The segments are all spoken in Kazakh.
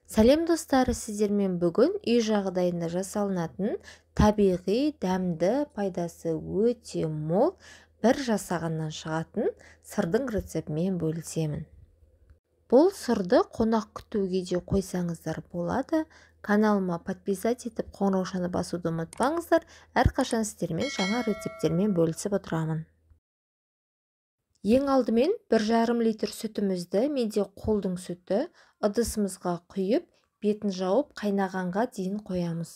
Сәлем достары, сіздермен бүгін үй жағдайында жасалынатын табиғи дәмді пайдасы өте мол бір жасағаннан шығатын сырдың рецептімен бөлісемін. Бұл сырды қонақ күтуге де қойсаңыздар болады. Каналыма подписать етіп қоңыраушаны басуды ұмытпаңыздар. Әрқашан сіздермен жаңа рецепттермен бөлісіп отырамын. Ең алдымен 1,5 литр сүтімізді, менде қолдың сүті, ыдысымызға құйып, бетін жауып қайнағанға дейін қоямыз.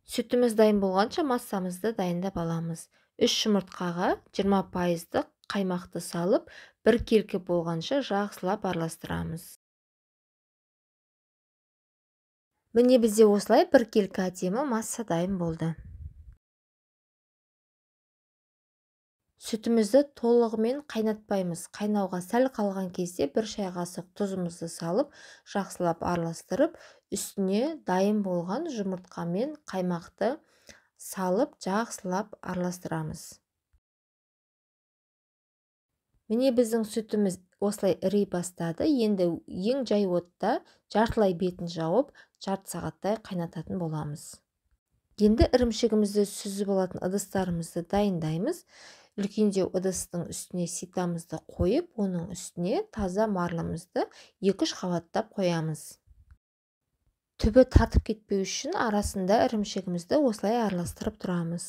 Сүтіміз дайын болғанша массамызды дайындап аламыз. 3 жұмыртқаға 20% қаймақты салып, бір келкі болғанша жақсылап араластырамыз. Міне бізде осылай бір келкі әдемі масса дайын болды. Сүтімізді толығымен қайнатпаймыз. Қайнауға сәл қалған кезде 1 шай қасық тұзымызды салып, жақсылап араластырып, үстіне дайын болған жұмыртқа мен қаймақты салып, жақсылап араластырамыз. Міне біздің сүтіміз осылай іри бастады. Енді ең жай отта жартылай бетін жауып, жарты сағаттай қайнататын боламыз. Енді ірімшігімізді сүзіп алатын ыдыстарымызды дайындаймыз. Үлкендеу ыдыстың үстіне ситамызды қойып, оның үстіне таза марлымызды 2-3 қабаттап қоямыз. Түбі тартып кетпеу үшін арасында ірімшігімізді осылай араластырып тұрамыз.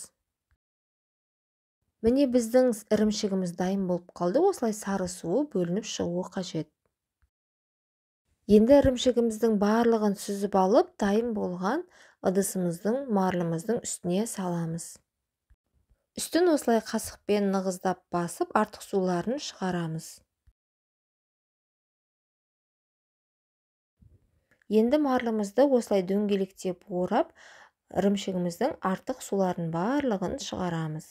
Міне біздің ірімшігіміз дайын болып қалды. Осылай сары суы бөлініп шығуы қажет. Енді ірімшігіміздің барлығын сүзіп алып, дайын болған ыдысымыздың марлымыздың үстіне саламыз. Үстін осылай қасықпен нығыздап басып, артық суларын шығарамыз. Енді марлымызды осылай дөңгелектеп орап, ірімшігіміздің артық суларын барлығын шығарамыз.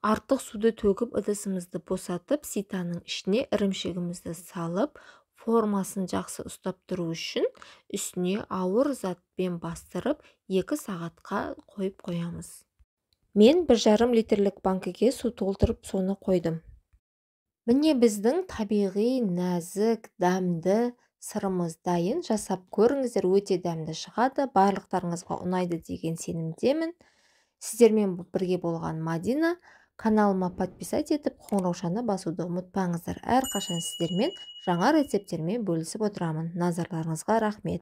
Артық суды төгіп, ыдысымызды босатып, ситаның ішіне ірімшігімізді салып, формасын жақсы ұстап тұру үшін үстіне ауыр затпен бастырып 2 сағатқа қойып қоямыз. Мен 1,5 литрлік банкіге су толтырып соны қойдым. Міне біздің табиғи, нәзік, дәмді сырымыз дайын. Жасап көріңіздер, өте дәмді шығады. Барлықтарыңызға ұнайды деген сенімдемін. Сіздермен бірге болған Мадина. Каналыма подписать етіп, қоңыраушаны басуды ұмытпаңыздар. Әрқашан сіздермен жаңа рецепттермен бөлісіп отырамын. Назарларыңызға рахмет.